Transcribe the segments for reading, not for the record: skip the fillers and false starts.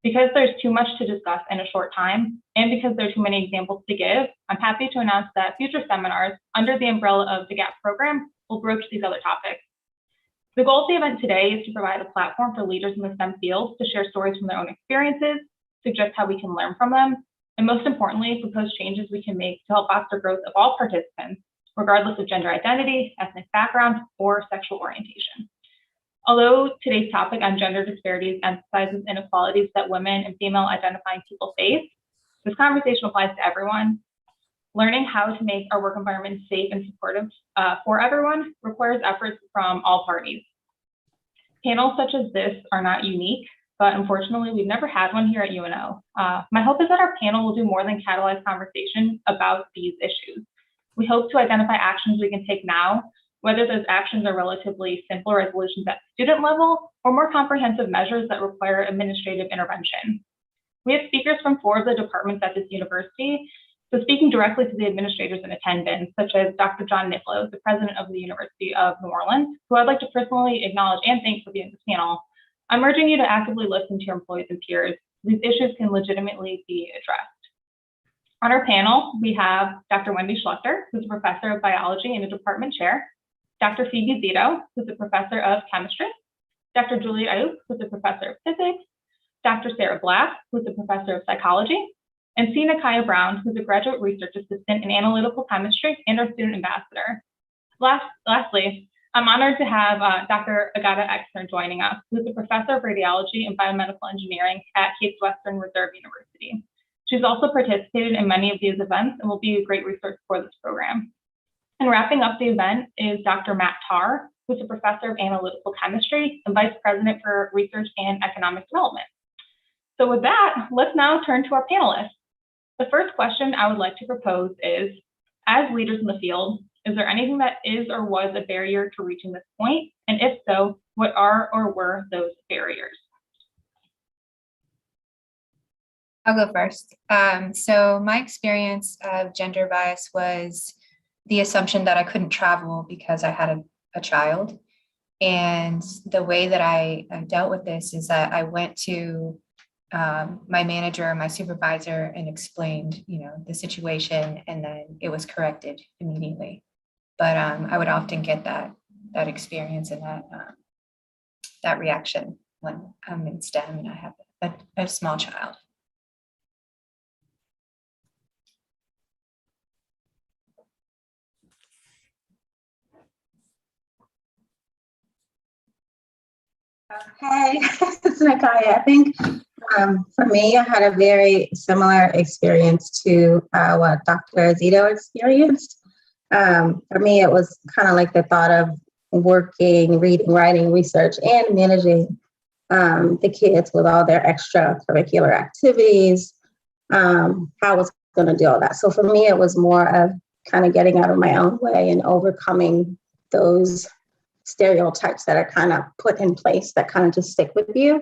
Because there's too much to discuss in a short time, and because there are too many examples to give, I'm happy to announce that future seminars under the umbrella of the GAP program will broach these other topics. The goal of the event today is to provide a platform for leaders in the STEM field to share stories from their own experiences, suggest how we can learn from them, and most importantly, propose changes we can make to help foster growth of all participants, regardless of gender identity, ethnic background, or sexual orientation. Although today's topic on gender disparities emphasizes inequalities that women and female identifying people face, this conversation applies to everyone. Learning how to make our work environment safe and supportive for everyone requires efforts from all parties. Panels such as this are not unique, but unfortunately, we've never had one here at UNO. My hope is that our panel will do more than catalyze conversation about these issues. We hope to identify actions we can take now, whether those actions are relatively simple resolutions at student level or more comprehensive measures that require administrative intervention. We have speakers from 4 of the departments at this university, so speaking directly to the administrators in attendance, such as Dr. John Niplow, the president of the University of New Orleans, who I'd like to personally acknowledge and thank for being on this panel. I'm urging you to actively listen to your employees and peers. These issues can legitimately be addressed. On our panel, we have Dr. Wendy Schlechter, who's a professor of biology and a department chair, Dr. Phoebe Zito, who's a professor of chemistry, Dr. Julia Ayuk, who's a professor of physics, Dr. Sarah Black, who's a professor of psychology, and Sina Kaya Brown, who's a graduate research assistant in analytical chemistry and our student ambassador. Lastly, I'm honored to have Dr. Agata Exner joining us, who's a professor of radiology and biomedical engineering at Case Western Reserve University. She's also participated in many of these events and will be a great resource for this program. And wrapping up the event is Dr. Matt Tarr, who's a professor of analytical chemistry and vice president for research and economic development. So with that, let's now turn to our panelists. The first question I would like to propose is, as leaders in the field, is there anything that is or was a barrier to reaching this point? And if so, what are or were those barriers? I'll go first. So my experience of gender bias was the assumption that I couldn't travel because I had a child. And the way that I dealt with this is that I went to my manager, my supervisor, and explained, the situation, and then it was corrected immediately. But I would often get that experience and that reaction when I'm in STEM and I have a small child. Hey, it's Nakaya. I think for me, I had a very similar experience to what Dr. Zito experienced. For me, it was kind of like the thought of working, reading, writing, research, and managing the kids with all their extracurricular activities. How I was going to do all that. So for me, it was more of kind of getting out of my own way and overcoming those stereotypes that are kind of put in place that kind of just stick with you.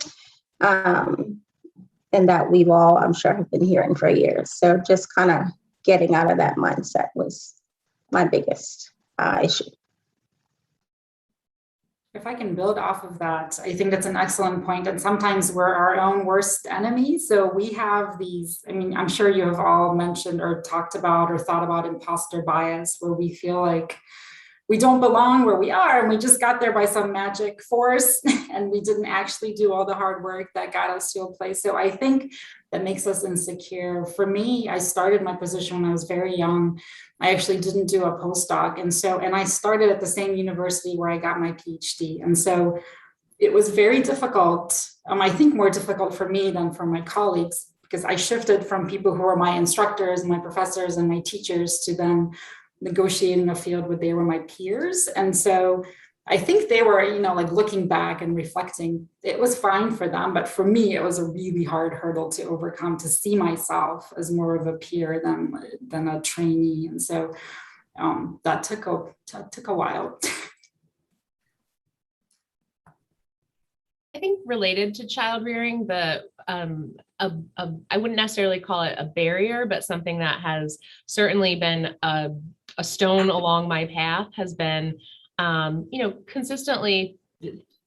And that we've all, I'm sure, have been hearing for years. So just kind of getting out of that mindset was my biggest issue. If I can build off of that, I think that's an excellent point. And sometimes we're our own worst enemies. So we have these, I'm sure you have all mentioned or talked about or thought about imposter bias, where we feel like we don't belong where we are, and we just got there by some magic force, and we didn't actually do all the hard work that got us to a place. So I think that makes us insecure. For me, I started my position when I was very young. I actually didn't do a postdoc. And I started at the same university where I got my PhD. And so it was very difficult. I think more difficult for me than for my colleagues, because I shifted from people who were my instructors, my professors, and my teachers to then negotiating a field where they were my peers. And so I think they were, like looking back and reflecting, it was fine for them. But for me, it was a really hard hurdle to overcome, to see myself as more of a peer than a trainee. And so that took a while. I think related to child rearing, I wouldn't necessarily call it a barrier, but something that has certainly been a stone along my path has been, consistently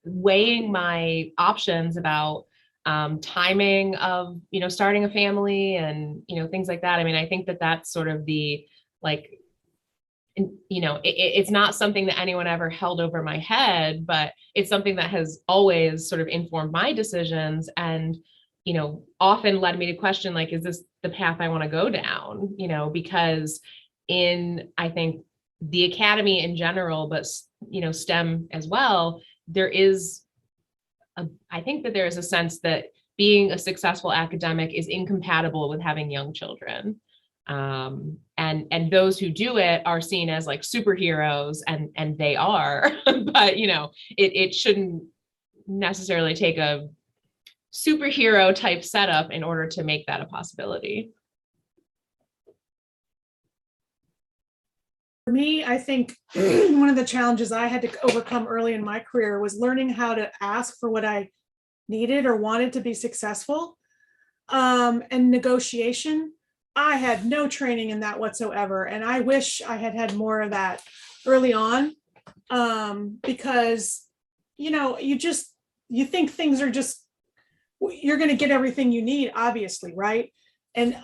weighing my options about timing of, starting a family and, things like that. I mean, I think that that's sort of the, like, it's not something that anyone ever held over my head, but it's something that has always sort of informed my decisions and, often led me to question, like, is this the path I want to go down? Because I think the academy in general, but, STEM as well, I think that there is a sense that being a successful academic is incompatible with having young children. And those who do it are seen as like superheroes, and they are, but it shouldn't necessarily take a superhero type setup in order to make that a possibility. For me, I think one of the challenges I had to overcome early in my career was learning how to ask for what I needed or wanted to be successful. And negotiation, I had no training in that whatsoever. And I wish I had had more of that early on, because, you think things are just, you're going to get everything you need, obviously, right? And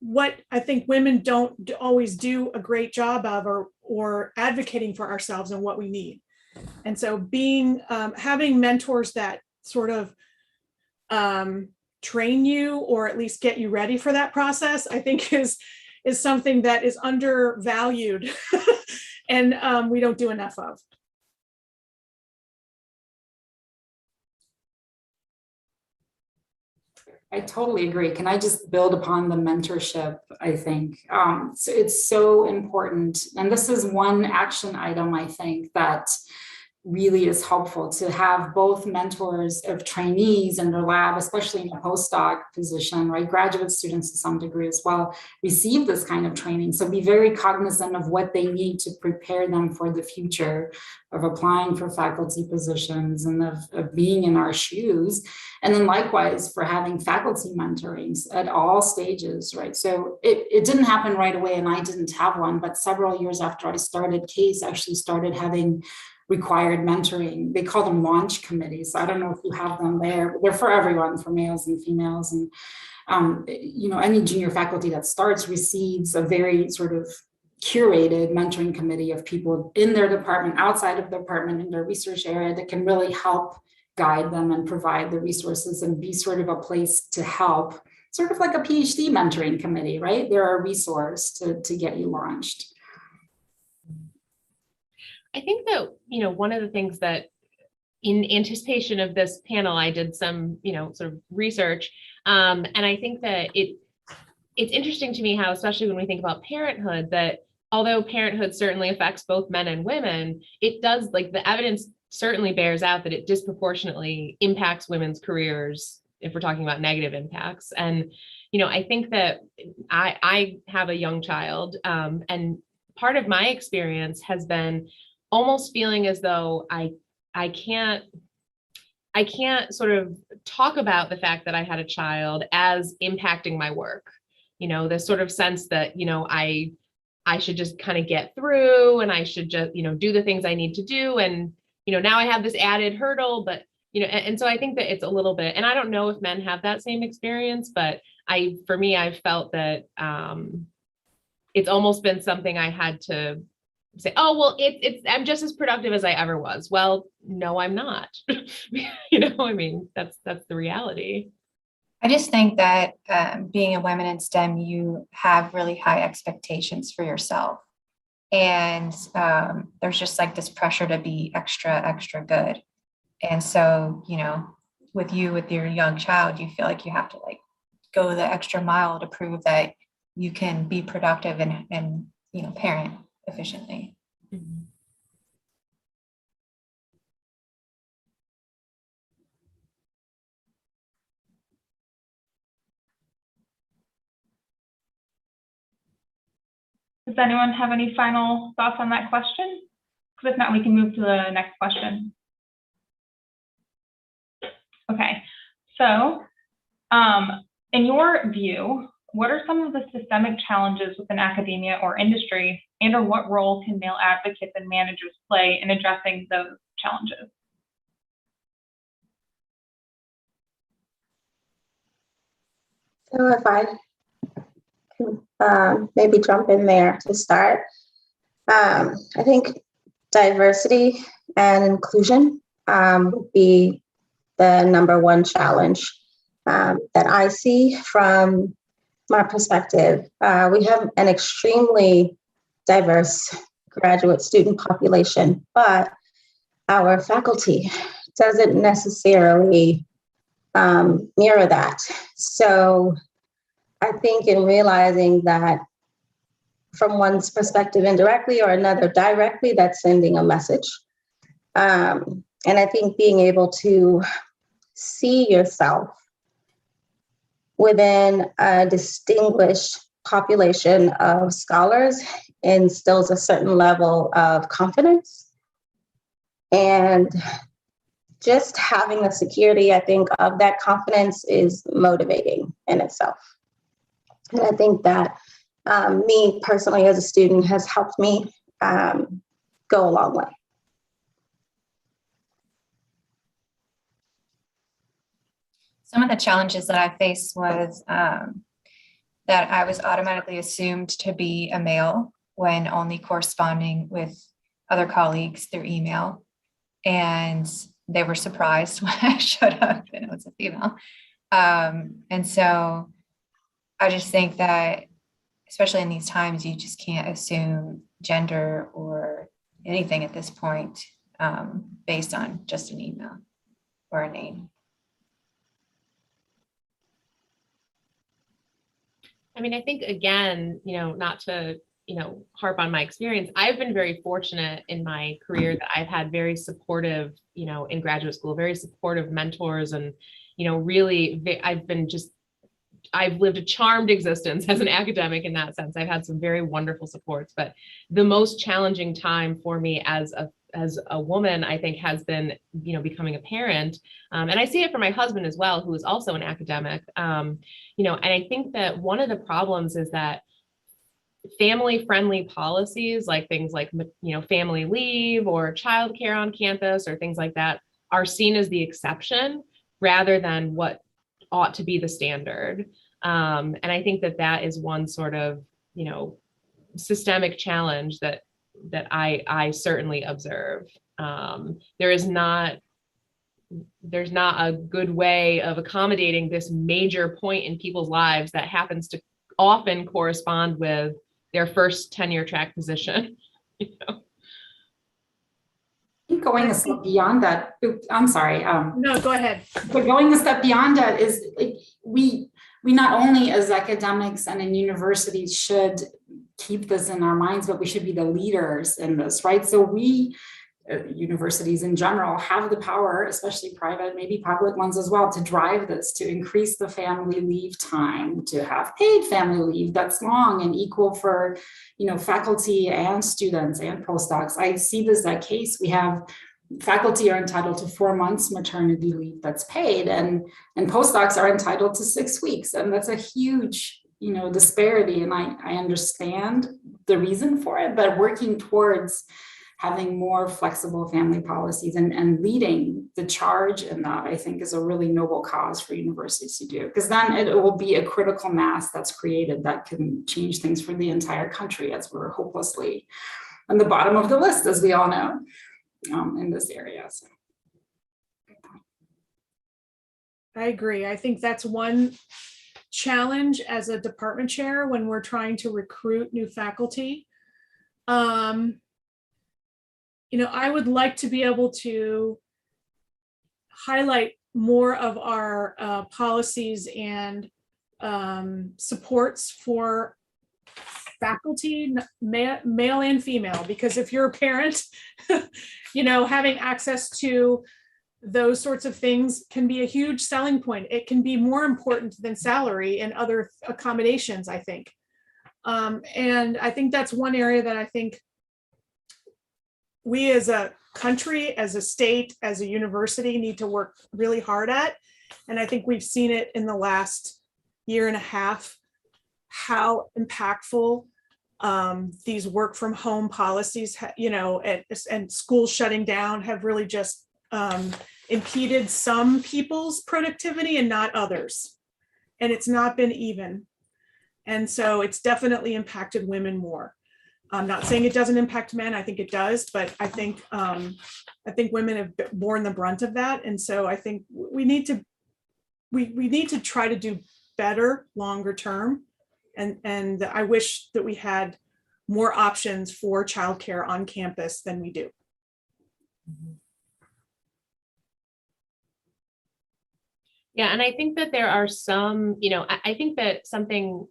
what I think women don't always do a great job of or advocating for ourselves and what we need. And so having mentors that sort of train you or at least get you ready for that process, I think is something that is undervalued and we don't do enough of. I totally agree. Can I just build upon the mentorship? I think so it's so important. And this is one action item, I think, that really is helpful to have both mentors of trainees in their lab, especially in a postdoc position, right? Graduate students to some degree as well, receive this kind of training. So be very cognizant of what they need to prepare them for the future of applying for faculty positions and of being in our shoes. And then likewise for having faculty mentorings at all stages, right? So it didn't happen right away and I didn't have one, but several years after I started, CASE actually started having required mentoring. They call them launch committees. I don't know if you have them there. They're for everyone, for males and females. And, any junior faculty that starts receives a very sort of curated mentoring committee of people in their department, outside of the department, in their research area that can really help guide them and provide the resources and be sort of a place to help, sort of like a PhD mentoring committee, right? They're a resource to get you launched. I think that, one of the things that in anticipation of this panel, I did some, sort of research. And I think that it's interesting to me how, especially when we think about parenthood, that although parenthood certainly affects both men and women, it does, like, the evidence certainly bears out that it disproportionately impacts women's careers if we're talking about negative impacts. And, I think that I have a young child, and part of my experience has been almost feeling as though I can't sort of talk about the fact that I had a child as impacting my work. This sort of sense that, I should just kind of get through and I should just, do the things I need to do. And, now I have this added hurdle, but, and so I think that it's a little bit, and I don't know if men have that same experience, but for me, I've felt that it's almost been something I had to say, oh, well, I'm just as productive as I ever was. Well, no, I'm not. I mean, that's the reality. I just think that being a woman in STEM, you have really high expectations for yourself. And there's just like this pressure to be extra good. And so, with your young child, you feel like you have to like go the extra mile to prove that you can be productive and parent efficiently. Mm-hmm. Does anyone have any final thoughts on that question? Because if not, we can move to the next question. Okay, so in your view, what are some of the systemic challenges within academia or industry, and/or what role can male advocates and managers play in addressing those challenges? So if I can maybe jump in there to start, I think diversity and inclusion would be the number one challenge that I see from my perspective. We have an extremely diverse graduate student population, but our faculty doesn't necessarily mirror that. So I think in realizing that from one's perspective indirectly or another directly, that's sending a message. And I think being able to see yourself within a distinguished population of scholars instills a certain level of confidence. And just having the security, I think, of that confidence is motivating in itself. And I think that me personally as a student has helped me go a long way. Some of the challenges that I faced was that I was automatically assumed to be a male when only corresponding with other colleagues through email. And they were surprised when I showed up and it was a female. And so I just think that, especially in these times, you just can't assume gender or anything at this point based on just an email or a name. I mean, I think, again, not to, harp on my experience, I've been very fortunate in my career that I've had very supportive, in graduate school, very supportive mentors. And, really, I've lived a charmed existence as an academic in that sense. I've had some very wonderful supports, but the most challenging time for me as a woman, I think, has been, becoming a parent. And I see it for my husband as well, who is also an academic. And I think that one of the problems is that family-friendly policies, like things like, family leave or childcare on campus or things like that, are seen as the exception rather than what ought to be the standard. And I think that is one sort of, systemic challenge that I certainly observe. There's not a good way of accommodating this major point in people's lives that happens to often correspond with their first tenure track position. Going a step beyond that, I'm sorry. No, go ahead. But going a step beyond that is like we not only as academics and in universities should keep this in our minds, but we should be the leaders in this, right? So we, universities in general, have the power, especially private, maybe public ones as well, to drive this, to increase the family leave time, to have paid family leave that's long and equal for, faculty and students and postdocs. I see this as a case. We have faculty are entitled to 4 months maternity leave that's paid, and postdocs are entitled to 6 weeks, and that's a huge disparity. And I understand the reason for it, but working towards having more flexible family policies and leading the charge in that, I think, is a really noble cause for universities to do, because then it will be a critical mass that's created that can change things for the entire country, as we're hopelessly on the bottom of the list, as we all know, in this area. So. I agree. I think that's one challenge as a department chair when we're trying to recruit new faculty. I would like to be able to highlight more of our policies and supports for faculty, male and female, because if you're a parent, having access to those sorts of things can be a huge selling point. It can be more important than salary and other accommodations, I think. And I think that's one area that I think we as a country, as a state, as a university need to work really hard at. And I think we've seen it in the last year and a half, how impactful these work from home policies, and schools shutting down have really just impeded some people's productivity and not others. and it's not been even. And so it's definitely impacted women more. I'm not saying it doesn't impact men. I think it does, but I think women have borne the brunt of that. And so I think we need to try to do better longer term. And I wish that we had more options for childcare on campus than we do. Yeah, and I think that there are some, I think that something,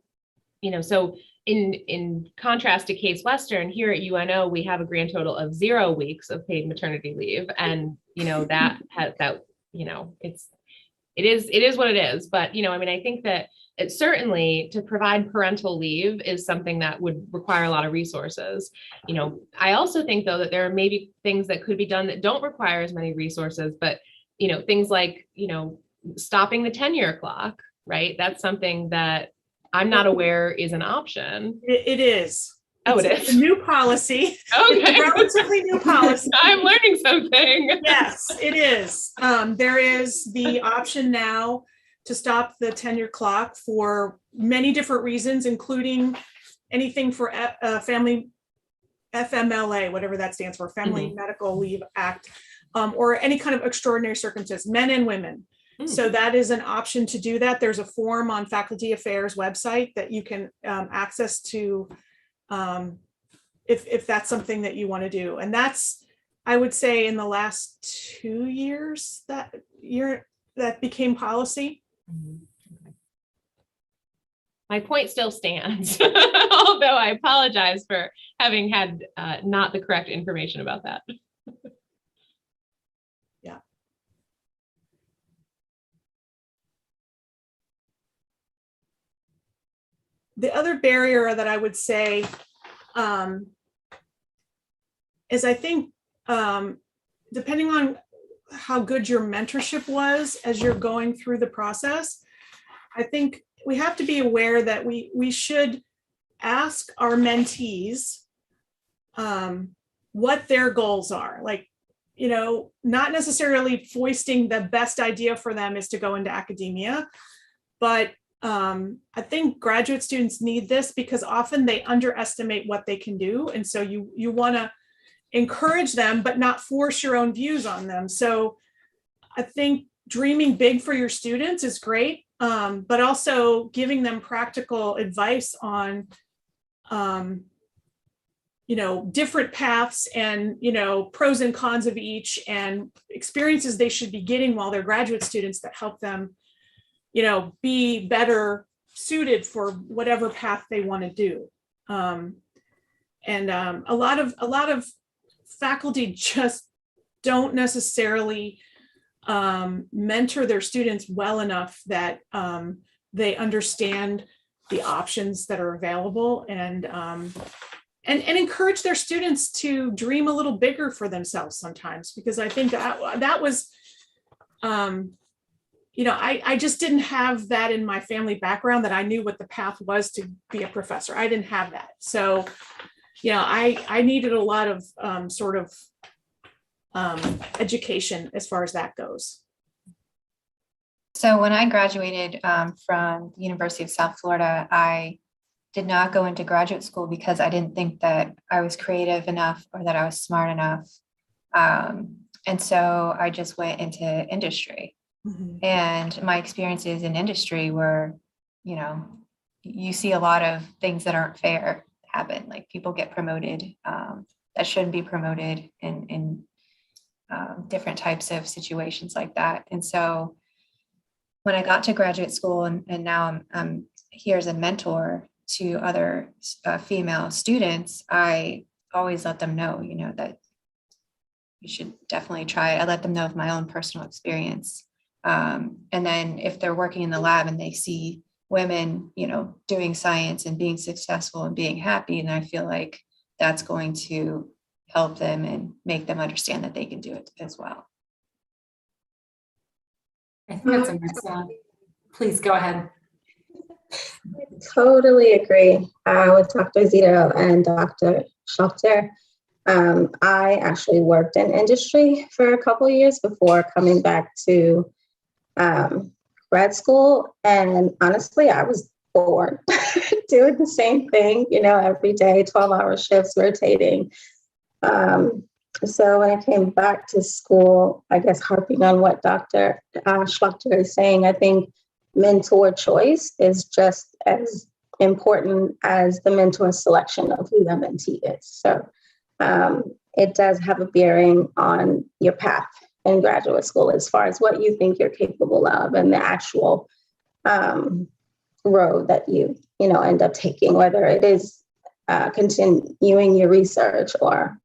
so in contrast to Case Western, here at UNO, we have a grand total of 0 weeks of paid maternity leave. And, that has that, it is what it is. But, I think that it certainly to provide parental leave is something that would require a lot of resources. I also think, though, that there are maybe things that could be done that don't require as many resources, but, things like, stopping the tenure clock, right? That's something that I'm not aware is an option. It is. Oh, It's it is. a new policy. Okay. It's a relatively new policy. I'm learning something. Yes, it is. There is the option now to stop the tenure clock for many different reasons, including anything for family FMLA, whatever that stands for, Family Medical Leave Act, or any kind of extraordinary circumstance, men and women. So that is an option to do that. There's a form on Faculty Affairs website that you can access to if that's something that you want to do. And that's, I would say, in the last 2 years that became policy. My point still stands, although I apologize for having had not the correct information about that. Yeah. The other barrier that I would say is, I think, depending on how good your mentorship was as you're going through the process, I think we have to be aware that we should ask our mentees what their goals are. Like, not necessarily foisting the best idea for them is to go into academia, but I think graduate students need this because often they underestimate what they can do. And so you want to encourage them, but not force your own views on them. So I think dreaming big for your students is great, but also giving them practical advice on, different paths and, pros and cons of each, and experiences they should be getting while they're graduate students that help them, be better suited for whatever path they want to do. A lot of faculty just don't necessarily mentor their students well enough that they understand the options that are available, and encourage their students to dream a little bigger for themselves sometimes, because I think that was, I just didn't have that in my family background, that I knew what the path was to be a professor. I didn't have that. So, I needed a lot of education as far as that goes. So when I graduated from the University of South Florida, I did not go into graduate school because I didn't think that I was creative enough or that I was smart enough. And so I just went into industry. And my experiences in industry were, you see a lot of things that aren't fair happen. Like, people get promoted that shouldn't be promoted in different types of situations like that. And so when I got to graduate school, and now I'm here as a mentor to other female students, I always let them know, that you should definitely try. I let them know of my own personal experience. And then if they're working in the lab and they see women, doing science and being successful and being happy, and I feel like that's going to help them and make them understand that they can do it as well. I think that's an excellent. Please go ahead. I totally agree with Dr. Zito and Dr. Shelter. I actually worked in industry for a couple of years before coming back to grad school. And honestly, I was bored doing the same thing, every day, 12-hour shifts rotating. So when I came back to school, I guess harping on what Dr. Schluchter is saying, I think mentor choice is just as important as the mentor selection of who the mentee is. So it does have a bearing on your path in graduate school as far as what you think you're capable of and the actual road that you end up taking, whether it is continuing your research or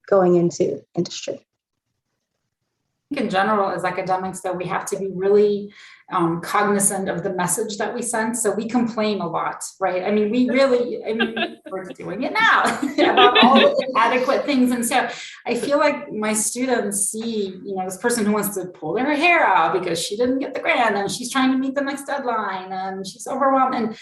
going into industry. In general, as academics, that we have to be really cognizant of the message that we send. So we complain a lot, right? I mean, we're doing it now about all the inadequate things. And so I feel like my students see, this person who wants to pull her hair out because she didn't get the grant and she's trying to meet the next deadline and she's overwhelmed. And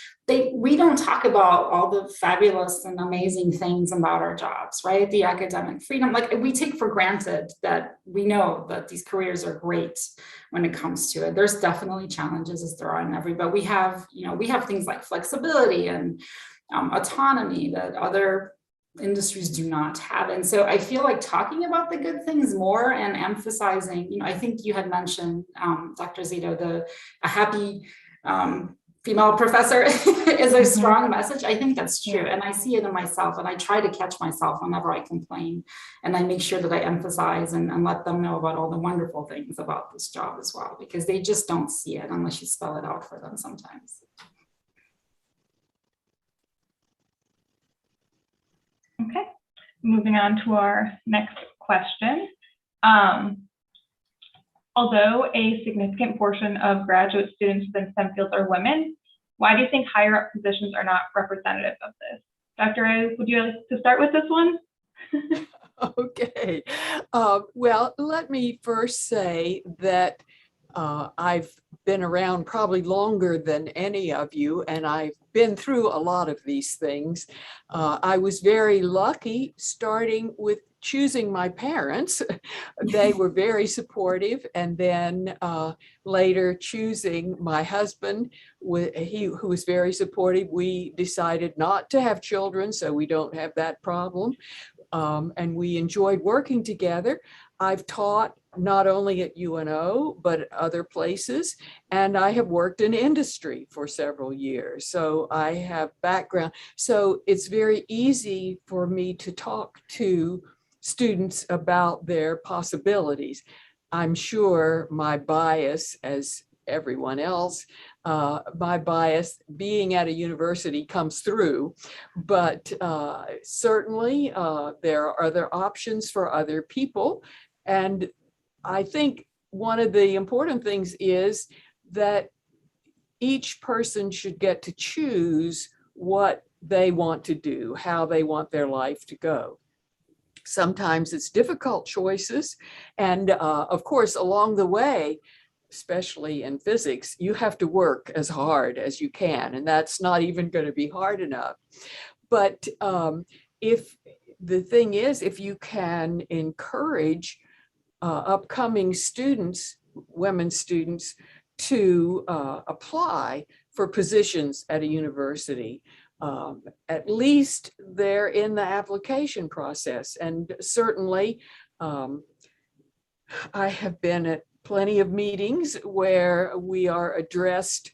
we don't talk about all the fabulous and amazing things about our jobs, right? The academic freedom, like we take for granted that we know that these careers are great when it comes to it. There's definitely challenges as there are in every, but we have things like flexibility and autonomy that other industries do not have. And so I feel like talking about the good things more and emphasizing, I think you had mentioned, Dr. Zito, a happy female professor is a strong message. I think that's true. And I see it in myself, and I try to catch myself whenever I complain, and I make sure that I emphasize and let them know about all the wonderful things about this job as well, because they just don't see it unless you spell it out for them sometimes. Okay, moving on to our next question. Although a significant portion of graduate students within STEM fields are women, why do you think higher up positions are not representative of this? Dr. A, would you like to start with this one? Okay. Well, let me first say that I've been around probably longer than any of you, and I've been through a lot of these things. I was very lucky starting with choosing my parents. They were very supportive, and then later choosing my husband, who was very supportive. We decided not to have children, so we don't have that problem. And we enjoyed working together. I've taught not only at UNO, but at other places, and I have worked in industry for several years. So I have background. So it's very easy for me to talk to students about their possibilities. I'm sure my bias, as everyone else, my bias being at a university comes through, but certainly there are other options for other people. And I think one of the important things is that each person should get to choose what they want to do, how they want their life to go. Sometimes it's difficult choices. And of course, along the way, especially in physics, you have to work as hard as you can, and that's not even going to be hard enough. But if the thing is, if you can encourage upcoming students, women students, to apply for positions at a university, at least they're in the application process. And certainly, I have been at plenty of meetings where we are addressed,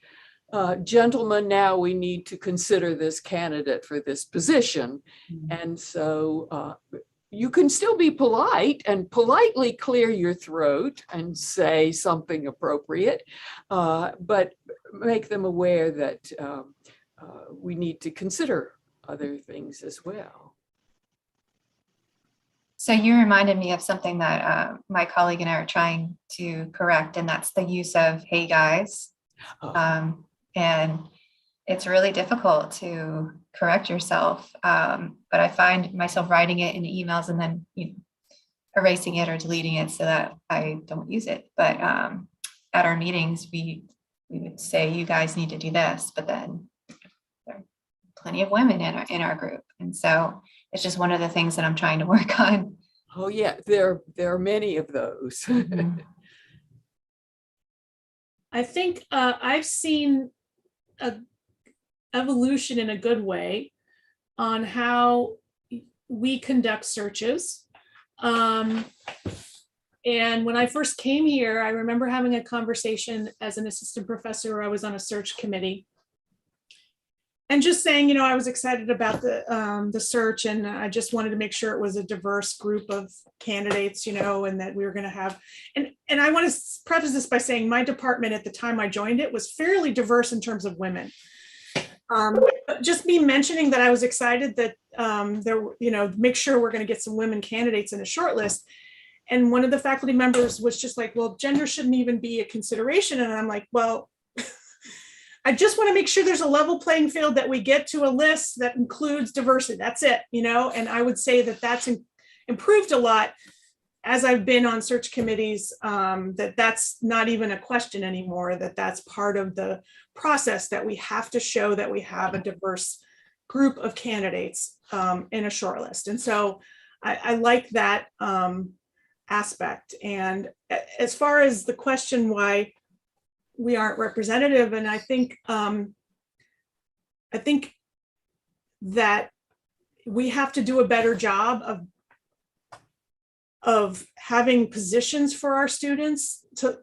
gentlemen, now we need to consider this candidate for this position. And so you can still be polite and politely clear your throat and say something appropriate, but make them aware that we need to consider other things as well. So you reminded me of something that my colleague and I are trying to correct, and that's the use of "hey guys." And it's really difficult to correct yourself. But I find myself writing it in emails and then erasing it or deleting it so that I don't use it. But at our meetings, we would say, you guys need to do this, but then there are plenty of women in our group. And so it's just one of the things that I'm trying to work on. Oh yeah, there are many of those. Mm-hmm. I think I've seen a evolution in a good way on how we conduct searches. And when I first came here, I remember having a conversation as an assistant professor where I was on a search committee. And just saying, you know, I was excited about the search, and I just wanted to make sure it was a diverse group of candidates, you know, and that we were going to have, and I want to preface this by saying my department at the time I joined it was fairly diverse in terms of women. Just me mentioning that I was excited that there, you know, make sure we're going to get some women candidates in a short list. And one of the faculty members was just like, well, gender shouldn't even be a consideration. And I'm like, well, I just want to make sure there's a level playing field, that we get to a list that includes diversity. That's it, you know, and I would say that that's improved a lot as I've been on search committees, that's not even a question anymore, that's part of the process, that we have to show that we have a diverse group of candidates in a shortlist. And so I like that aspect. And as far as the question why we aren't representative, and I think that we have to do a better job of having positions for our students. To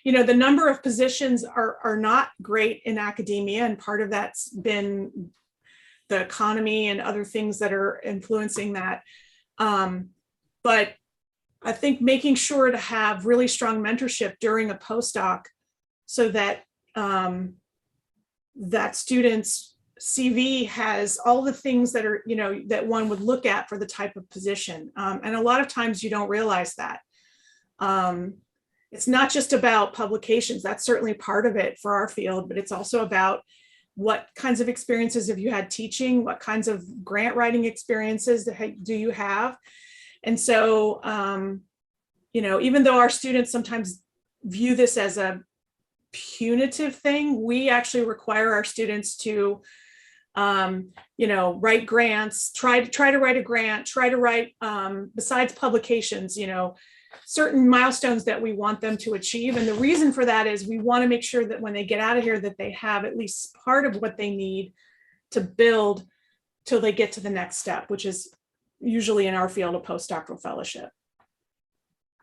you know, the number of positions are not great in academia, and part of that's been the economy and other things that are influencing that. But I think making sure to have really strong mentorship during a postdoc, so that that student's CV has all the things that are, you know, that one would look at for the type of position. And a lot of times you don't realize that. It's not just about publications. That's certainly part of it for our field, but it's also about what kinds of experiences have you had teaching, what kinds of grant writing experiences do you have? And so, you know, even though our students sometimes view this as a punitive thing, we actually require our students to, you know, write grants, try to write a grant, try to write, besides publications, you know, certain milestones that we want them to achieve. And the reason for that is we want to make sure that when they get out of here, that they have at least part of what they need to build till they get to the next step, which is usually in our field a postdoctoral fellowship.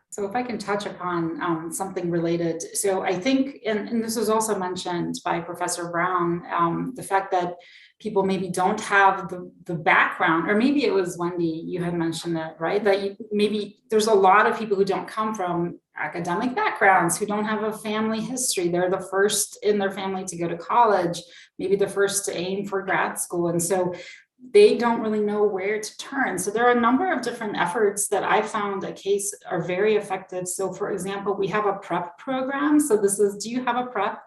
So if I can touch upon something related. So I think, and this was also mentioned by Professor Brown, the fact that people maybe don't have the background, or maybe it was Wendy, you had mentioned that, right? That maybe there's a lot of people who don't come from academic backgrounds, who don't have a family history. They're the first in their family to go to college, maybe the first to aim for grad school. And so they don't really know where to turn. So there are a number of different efforts that I found at CASE are very effective. So for example, we have a prep program. So this is, do you have a prep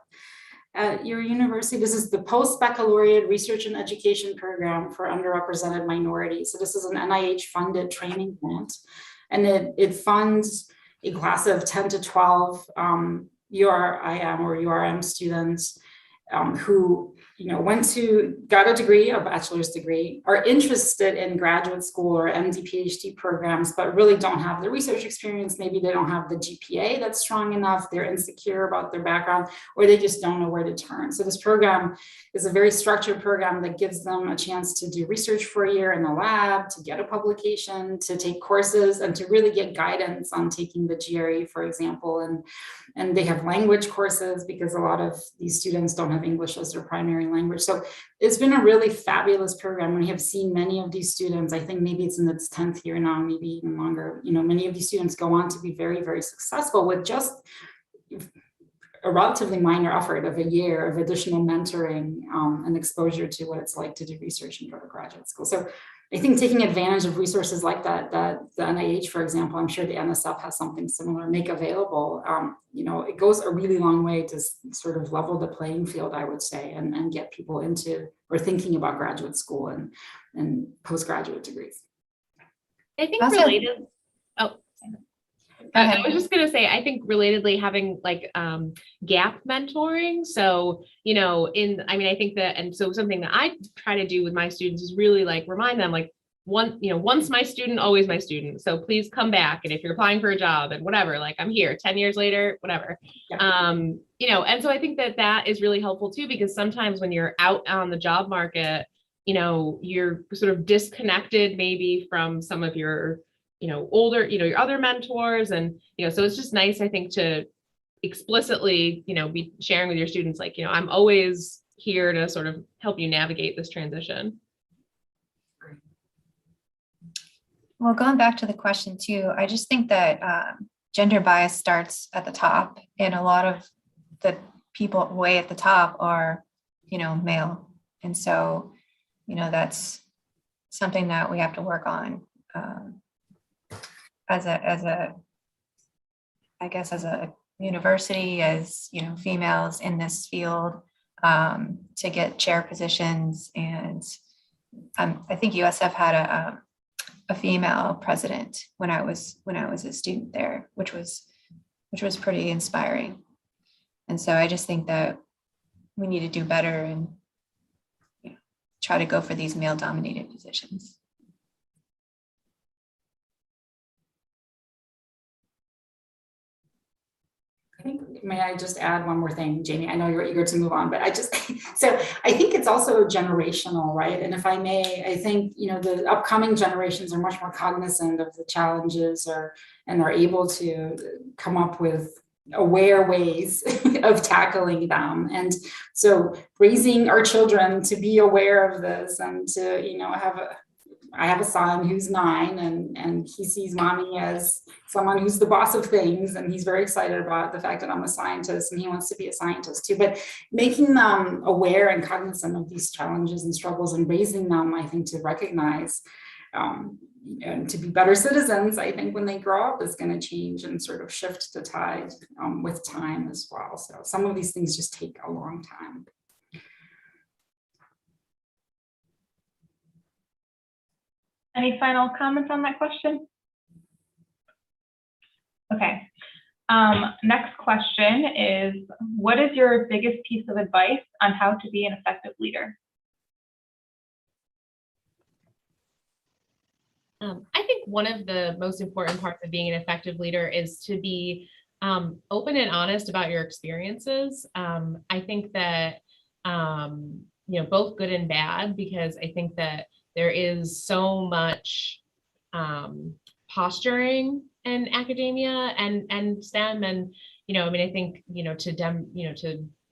at your university? This is the Post-Baccalaureate Research and Education Program for Underrepresented Minorities. So this is an NIH funded training grant, and it funds a class of 10 to 12 URIM or URM students who, you know, got a degree, a bachelor's degree, are interested in graduate school or MD, PhD programs, but really don't have the research experience. Maybe they don't have the GPA that's strong enough. They're insecure about their background, or they just don't know where to turn. So this program is a very structured program that gives them a chance to do research for a year in the lab, to get a publication, to take courses, and to really get guidance on taking the GRE, for example. And they have language courses, because a lot of these students don't have English as their primary language. So it's been a really fabulous program. We have seen many of these students, I think maybe it's in its 10th year now, maybe even longer. You know, many of these students go on to be very, very successful with just a relatively minor effort of a year of additional mentoring and exposure to what it's like to do research and go to graduate school. So I think taking advantage of resources like that the NIH, for example, I'm sure the NSF has something similar, make available, you know, it goes a really long way to sort of level the playing field, I would say, and get people into or thinking about graduate school and postgraduate degrees. I think Also- related. Oh, I was just going to say, I think relatedly having like gap mentoring. So, you know, I think that, and so something that I try to do with my students is really like remind them, like, once my student, always my student. So please come back. And if you're applying for a job and whatever, like I'm here 10 years later, whatever. And so I think that is really helpful too, because sometimes when you're out on the job market, you're sort of disconnected maybe from some of your, older, your other mentors. And, so it's just nice, I think, to explicitly, be sharing with your students, like, I'm always here to sort of help you navigate this transition. Well, going back to the question too, I just think that gender bias starts at the top, and a lot of the people way at the top are, male. And so, that's something that we have to work on as a university, as, females in this field, to get chair positions. And I think USF had a female president when I was a student there, which was pretty inspiring. And so I just think that we need to do better and try to go for these male dominated positions. I think, may I just add one more thing, Jamie? I know you're eager to move on, but so I think it's also generational, right? And if I may, I think, the upcoming generations are much more cognizant of the challenges and are able to come up with aware ways of tackling them. And so raising our children to be aware of this and to, I have a son who's 9 and he sees mommy as someone who's the boss of things. And he's very excited about the fact that I'm a scientist and he wants to be a scientist too. But making them aware and cognizant of these challenges and struggles and raising them, I think, to recognize and to be better citizens, I think when they grow up is going to change and sort of shift the tide with time as well. So some of these things just take a long time. Any final comments on that question? Okay. Next question is, what is your biggest piece of advice on how to be an effective leader? I think one of the most important parts of being an effective leader is to be open and honest about your experiences. I think that, both good and bad, because I think that there is so much posturing in academia and STEM. And, I think,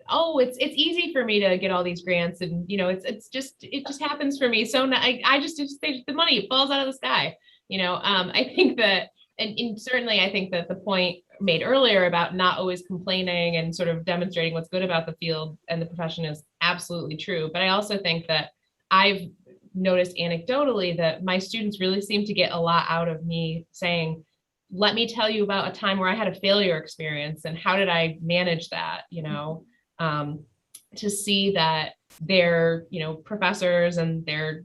it's easy for me to get all these grants and, it just happens for me. So I just the money falls out of the sky. I think that, and certainly I think that the point made earlier about not always complaining and sort of demonstrating what's good about the field and the profession is absolutely true. But I also think that I've noticed anecdotally that my students really seem to get a lot out of me saying, let me tell you about a time where I had a failure experience and how did I manage that, to see that their, professors and their,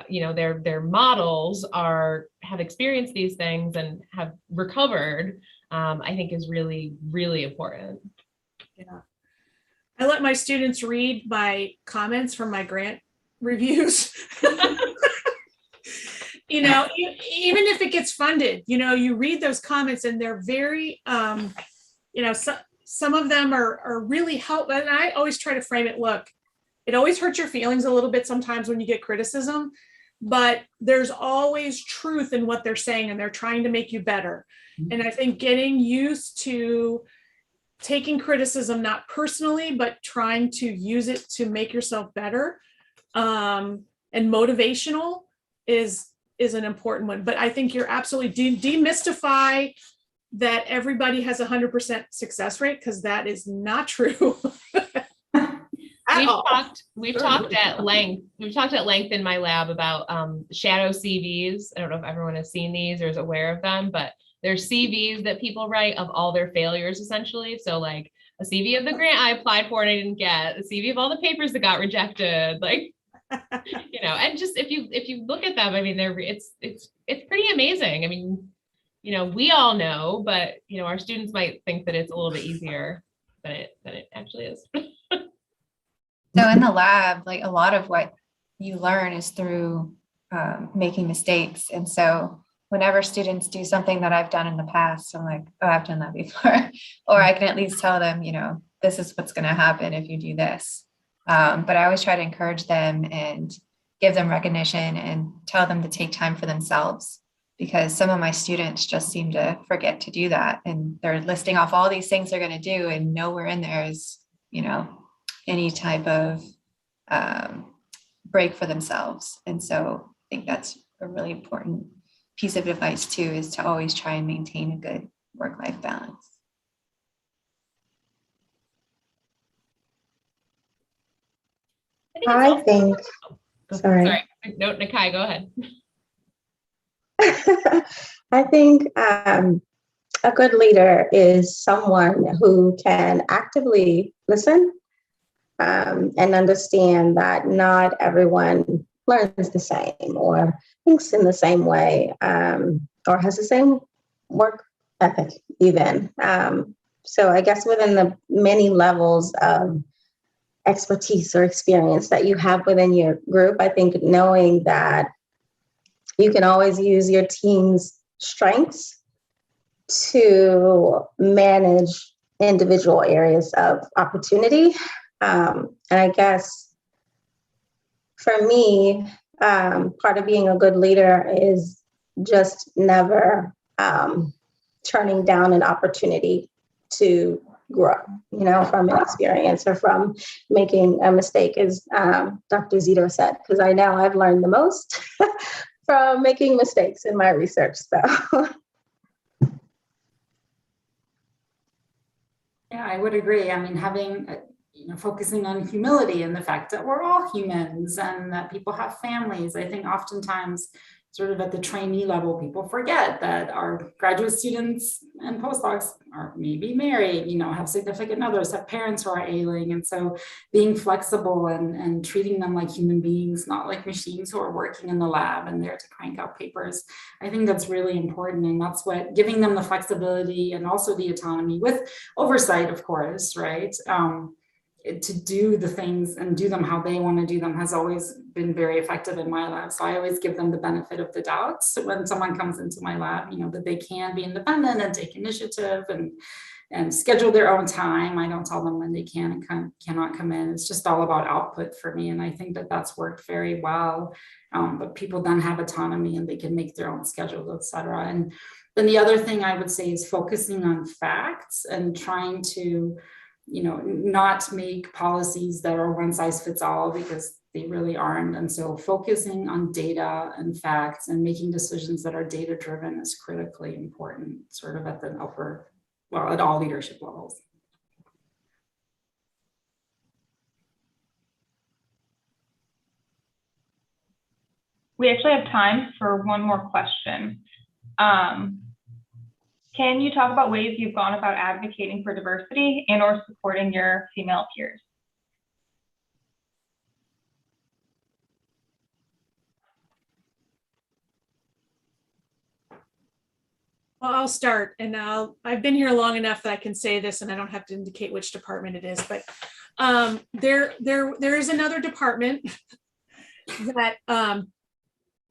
their models have experienced these things and have recovered, I think is really, really important. Yeah. I let my students read my comments from my grant reviews. Even if it gets funded, you read those comments and they're very, some of them are really helpful. And I always try to frame it, look, it always hurts your feelings a little bit sometimes when you get criticism, but there's always truth in what they're saying and they're trying to make you better. And I think getting used to taking criticism, not personally, but trying to use it to make yourself better, and motivational is an important one. But I think you're absolutely demystify that everybody has 100% success rate, because that is not true. We've talked at length in my lab about shadow CVs. I don't know if everyone has seen these or is aware of them, but they're CVs that people write of all their failures, essentially. So like a CV of the grant I applied for and I didn't get, a CV of all the papers that got rejected, like, and just if you look at them, I mean, it's pretty amazing. I mean, we all know, but our students might think that it's a little bit easier than it actually is. So in the lab, like a lot of what you learn is through making mistakes. And so whenever students do something that I've done in the past, I'm like, oh, I've done that before. Or I can at least tell them, this is what's going to happen if you do this. But I always try to encourage them and give them recognition and tell them to take time for themselves, because some of my students just seem to forget to do that. And they're listing off all these things they're going to do, and nowhere in there is, any type of break for themselves. And so I think that's a really important piece of advice too, is to always try and maintain a good work-life balance. I think, sorry. No, Nakai, go ahead. I think a good leader is someone who can actively listen and understand that not everyone learns the same or thinks in the same way or has the same work ethic even. So I guess within the many levels of expertise or experience that you have within your group, I think knowing that you can always use your team's strengths to manage individual areas of opportunity. And I guess for me, part of being a good leader is just never turning down an opportunity to grow, from an experience or from making a mistake, as Dr. Zito said, because I know I've learned the most from making mistakes in my research. So. Yeah, I would agree. I mean, having, focusing on humility and the fact that we're all humans and that people have families. I think oftentimes sort of at the trainee level, people forget that our graduate students and postdocs are maybe married, have significant others, have parents who are ailing. And so being flexible and treating them like human beings, not like machines who are working in the lab and there to crank out papers. I think that's really important. And that's what giving them the flexibility and also the autonomy with oversight, of course, right? To do the things and do them how they want to do them has always been very effective in my lab. So I always give them the benefit of the doubt. So when someone comes into my lab, that they can be independent and take initiative and schedule their own time. I don't tell them when they can and cannot come in. It's just all about output for me. And I think that that's worked very well. But people then have autonomy and they can make their own schedules, et cetera. And then the other thing I would say is focusing on facts and trying to not make policies that are one size fits all, because they really aren't. And so focusing on data and facts and making decisions that are data driven is critically important, sort of at the at all leadership levels. We actually have time for one more question. Can you talk about ways you've gone about advocating for diversity and or supporting your female peers? Well, I'll start, and I've been here long enough that I can say this, and I don't have to indicate which department it is, but there is another department that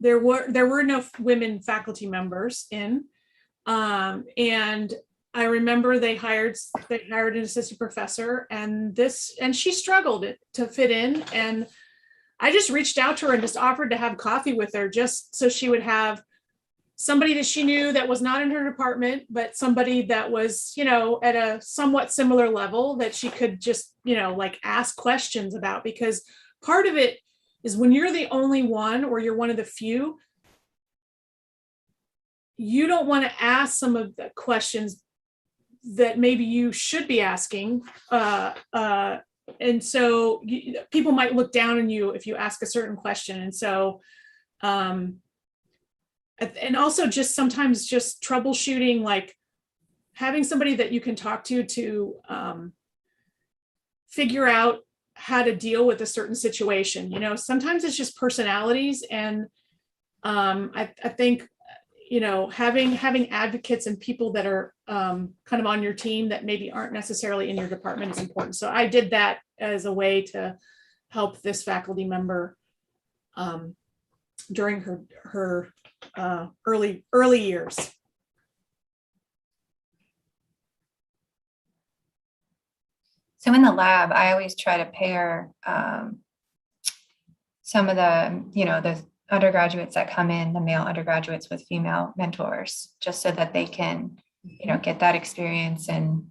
there were no women faculty members in. And I remember they hired an assistant professor, and she struggled to fit in. And I just reached out to her and just offered to have coffee with her, just so she would have somebody that she knew that was not in her department, but somebody that was, at a somewhat similar level that she could just, ask questions about. Because part of it is when you're the only one or you're one of the few, you don't want to ask some of the questions that maybe you should be asking. And so people might look down on you if you ask a certain question. And so, and also just sometimes just troubleshooting, like having somebody that you can talk to figure out how to deal with a certain situation. Sometimes it's just personalities. And I think, having advocates and people that are kind of on your team that maybe aren't necessarily in your department is important. So I did that as a way to help this faculty member during her early years. So in the lab, I always try to pair some of the, the undergraduates that come in, the male undergraduates with female mentors, just so that they can, get that experience and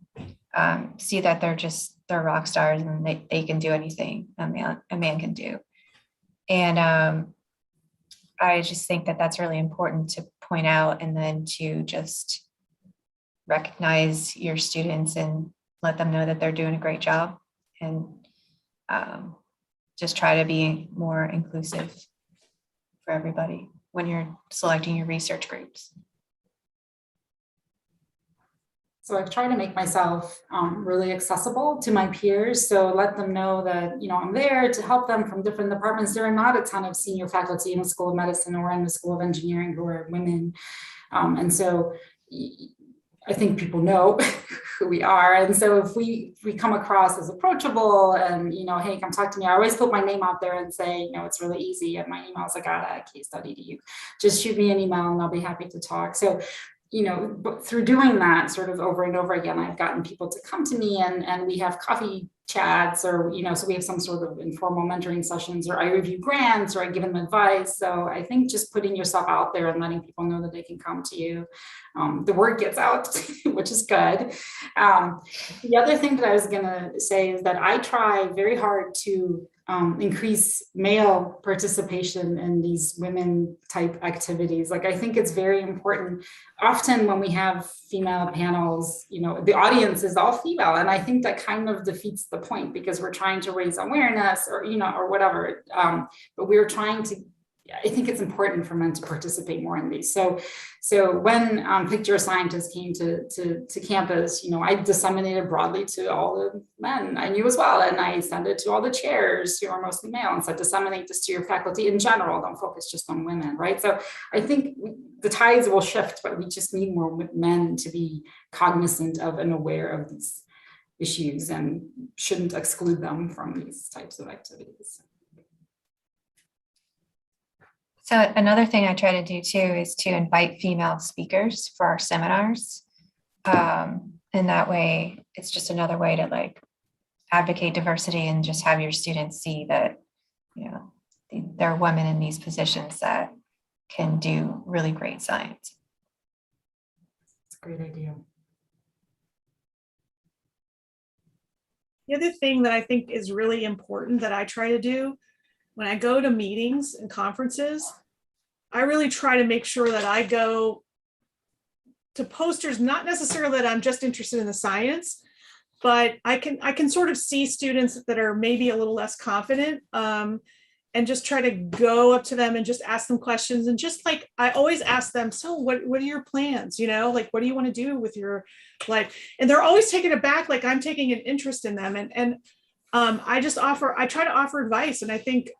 see that they're rock stars and they can do anything a man can do. And I just think that that's really important to point out, and then to just recognize your students and let them know that they're doing a great job, and just try to be more inclusive for everybody when you're selecting your research groups. So I've tried to make myself really accessible to my peers. So let them know that, I'm there to help them from different departments. There are not a ton of senior faculty in the School of Medicine or in the School of Engineering who are women. And so I think people know who we are. And so if we come across as approachable and, hey, come talk to me, I always put my name out there and say, it's really easy. And my email's Agata, case study to you. Just shoot me an email and I'll be happy to talk. So, but through doing that sort of over and over again, I've gotten people to come to me and we have coffee chats, or, so we have some sort of informal mentoring sessions, or I review grants, or I give them advice. So I think just putting yourself out there and letting people know that they can come to you, the word gets out, which is good. The other thing that I was going to say is that I try very hard to increase male participation in these women type activities. Like, I think it's very important. Often when we have female panels, the audience is all female. And I think that kind of defeats the point, because we're trying to raise awareness or, or whatever. But we're trying to, I think it's important for men to participate more in these. So when Picture a Scientist came to campus, I disseminated broadly to all the men I knew as well. And I sent it to all the chairs who are mostly male and said, disseminate this to your faculty in general. Don't focus just on women, right? So I think the tides will shift, but we just need more men to be cognizant of and aware of these issues, and shouldn't exclude them from these types of activities. So another thing I try to do too is to invite female speakers for our seminars. And that way, it's just another way to advocate diversity and just have your students see that, there are women in these positions that can do really great science. It's a great idea. The other thing that I think is really important that I try to do when I go to meetings and conferences, I really try to make sure that I go to posters, not necessarily that I'm just interested in the science, but I can sort of see students that are maybe a little less confident, and just try to go up to them and just ask them questions. And just I always ask them, so what are your plans? What do you want to do with your life? And they're always taken aback, like I'm taking an interest in them. And I try to offer advice. And I think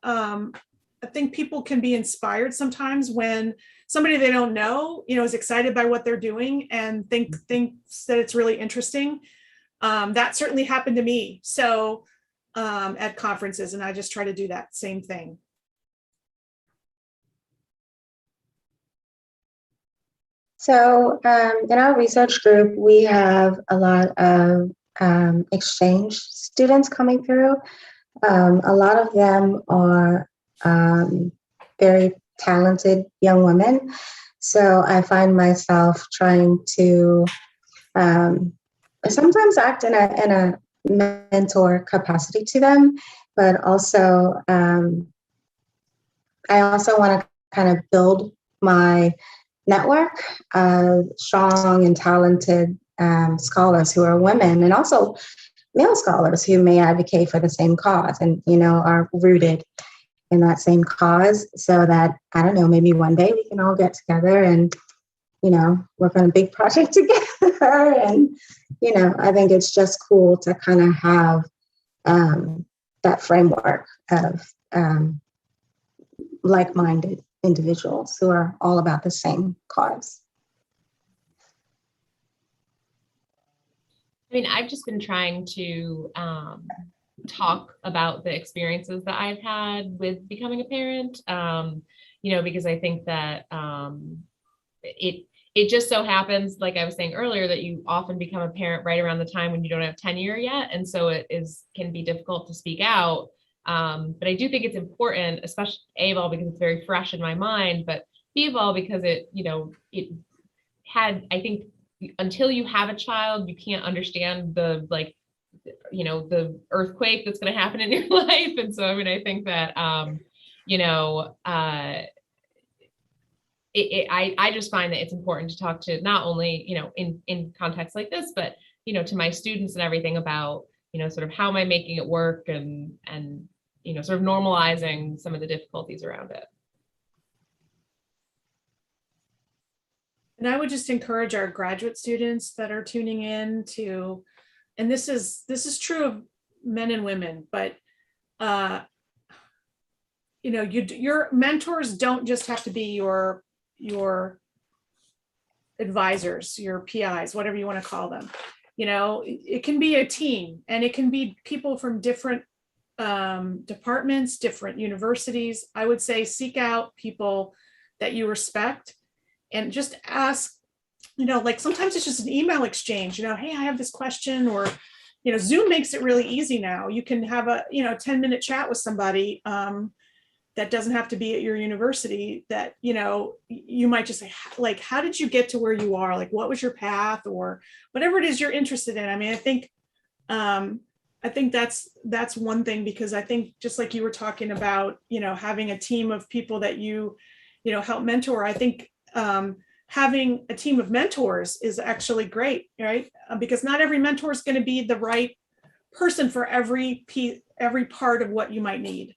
people can be inspired sometimes when somebody they don't know, is excited by what they're doing and thinks that it's really interesting. That certainly happened to me. So at conferences, and I just try to do that same thing. So in our research group, we have a lot of exchange students coming through. A lot of them are very talented young women. So I find myself trying to sometimes act in a mentor capacity to them, but also I also want to kind of build my network of strong and talented scholars who are women, and also male scholars who may advocate for the same cause and, are rooted in that same cause, so that, I don't know, maybe one day we can all get together and, work on a big project together. And, I think it's just cool to kind of have that framework of like-minded individuals who are all about the same cause. I mean, I've just been trying to talk about the experiences that I've had with becoming a parent. because I think that it just so happens, like I was saying earlier, that you often become a parent right around the time when you don't have tenure yet. And so it can be difficult to speak out. But I do think it's important, especially A, of all, because it's very fresh in my mind, but B, of all, because it had, I think, until you have a child, you can't understand the earthquake that's going to happen in your life. And so, I mean, I think that, I just find that it's important to talk to not only, in contexts like this, but, to my students and everything about, sort of how am I making it work and, sort of normalizing some of the difficulties around it. And I would just encourage our graduate students that are tuning in to, and this is true of men and women, but your mentors don't just have to be your advisors, your PIs, whatever you want to call them. It can be a team, and it can be people from different departments, different universities. I would say seek out people that you respect and just ask, like sometimes it's just an email exchange, hey, I have this question, or, Zoom makes it really easy now. You can have a, 10-minute chat with somebody that doesn't have to be at your university, that, you might just say, like, how did you get to where you are? Like, what was your path, or whatever it is you're interested in. I mean, I think that's one thing, because I think just like you were talking about, having a team of people that you help mentor. I think having a team of mentors is actually great, right? Because not every mentor is going to be the right person for every part of what you might need.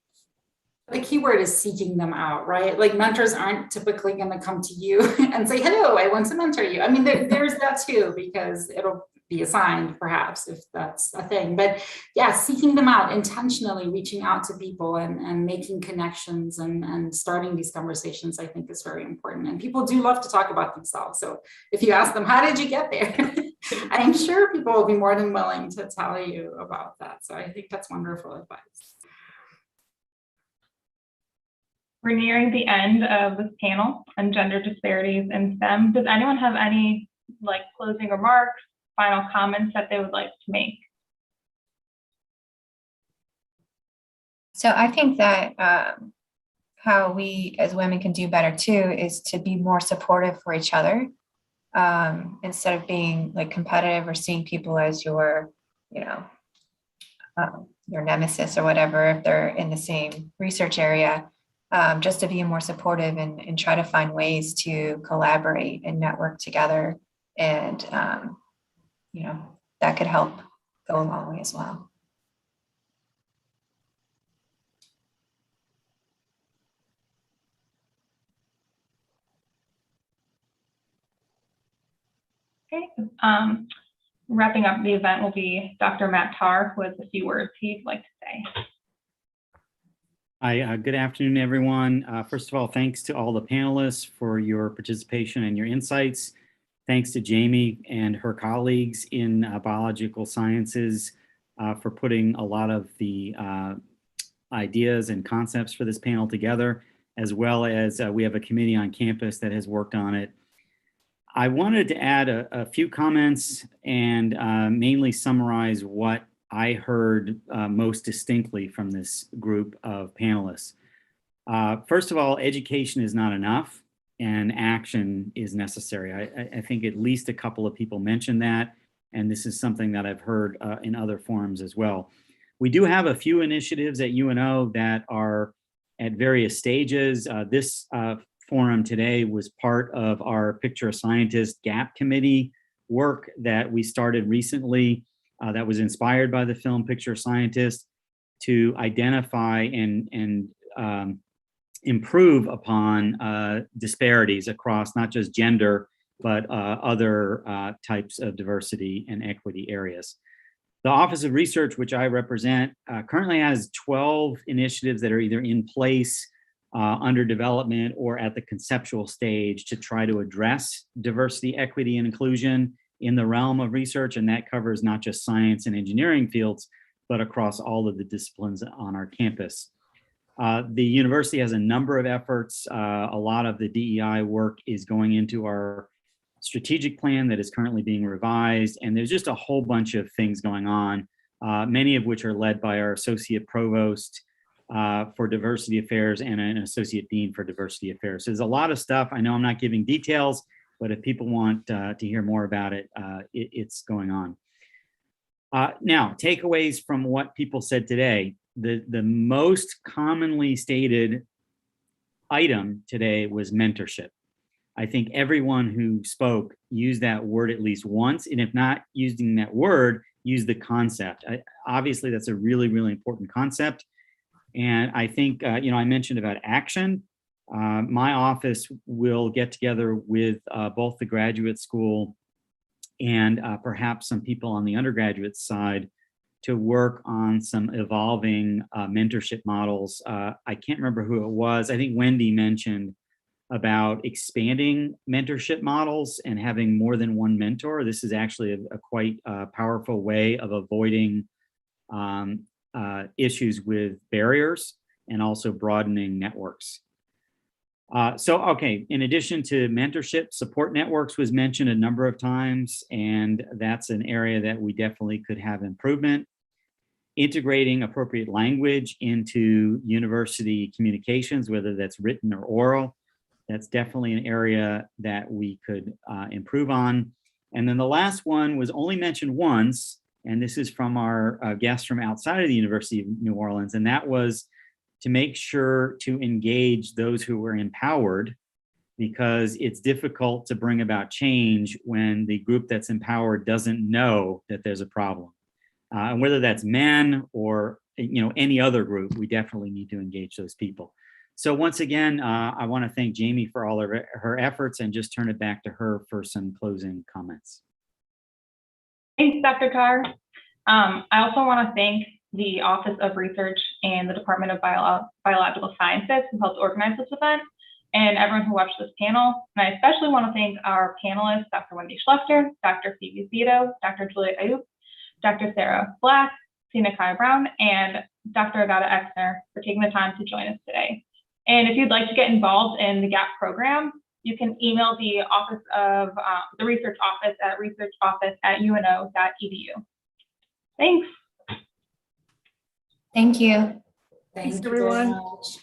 The key word is seeking them out, right? Like mentors aren't typically going to come to you and say, hello, I want to mentor you. I mean, there's that too, because it'll be assigned perhaps if that's a thing. But yeah, seeking them out, intentionally reaching out to people and making connections and starting these conversations, I think is very important. And people do love to talk about themselves. So if you ask them, how did you get there? I'm sure people will be more than willing to tell you about that. So I think that's wonderful advice. We're nearing the end of this panel on gender disparities in STEM. Does anyone have any closing remarks, final comments that they would like to make? So I think that how we as women can do better too is to be more supportive for each other, instead of being competitive or seeing people as your nemesis or whatever, if they're in the same research area. Just to be more supportive and try to find ways to collaborate and network together. And, that could help go a long way as well. Okay. Wrapping up the event will be Dr. Matt Tarr, who has a few words he'd like to say. Hi, good afternoon, everyone. First of all, thanks to all the panelists for your participation and your insights. Thanks to Jamie and her colleagues in biological sciences for putting a lot of the ideas and concepts for this panel together, as well as we have a committee on campus that has worked on it. I wanted to add a few comments and mainly summarize what I heard most distinctly from this group of panelists. First of all, education is not enough and action is necessary. I think at least a couple of people mentioned that, and this is something that I've heard in other forums as well. We do have a few initiatives at UNO that are at various stages. This forum today was part of our Picture a Scientist GAP committee work that we started recently. That was inspired by the film Picture a Scientist to identify and improve upon disparities across not just gender, but other types of diversity and equity areas. The Office of Research, which I represent, currently has 12 initiatives that are either in place, under development, or at the conceptual stage to try to address diversity, equity, and inclusion in the realm of research, and that covers not just science and engineering fields, but across all of the disciplines on our campus. The university has a number of efforts. A lot of the DEI work is going into our strategic plan that is currently being revised, and there's just a whole bunch of things going on, many of which are led by our associate provost for diversity affairs and an associate dean for diversity affairs. So there's a lot of stuff. I know I'm not giving details, but if people want to hear more about it, it's going on. Now, takeaways from what people said today. The most commonly stated item today was mentorship. I think everyone who spoke used that word at least once, and if not using that word, use the concept. Obviously, that's a really, really important concept. And I think, I mentioned about action. My office will get together with both the graduate school and perhaps some people on the undergraduate side to work on some evolving mentorship models. I can't remember who it was. I think Wendy mentioned about expanding mentorship models and having more than one mentor. This is actually a quite powerful way of avoiding issues with barriers and also broadening networks. Okay, in addition to mentorship, support networks was mentioned a number of times, and that's an area that we definitely could have improvement. Integrating appropriate language into university communications, whether that's written or oral, that's definitely an area that we could improve on. And then the last one was only mentioned once, and this is from our guest from outside of the University of New Orleans, and that was to make sure to engage those who were empowered, because it's difficult to bring about change when the group that's empowered doesn't know that there's a problem. And whether that's men or any other group, we definitely need to engage those people. So once again, I want to thank Jamie for all of her efforts and just turn it back to her for some closing comments. Thanks, Dr. Tarr. I also want to thank the Office of Research and the Department of Biological Sciences who helped organize this event, and everyone who watched this panel. And I especially want to thank our panelists, Dr. Wendy Schlechter, Dr. Phoebe Zito, Dr. Julia Ayub, Dr. Sarah Black, Tina Kaya Brown, and Dr. Agata Exner for taking the time to join us today. And if you'd like to get involved in the GAP program, you can email the office of the research office at researchoffice@uno.edu. Thanks. Thank you. Thank you everyone. very much.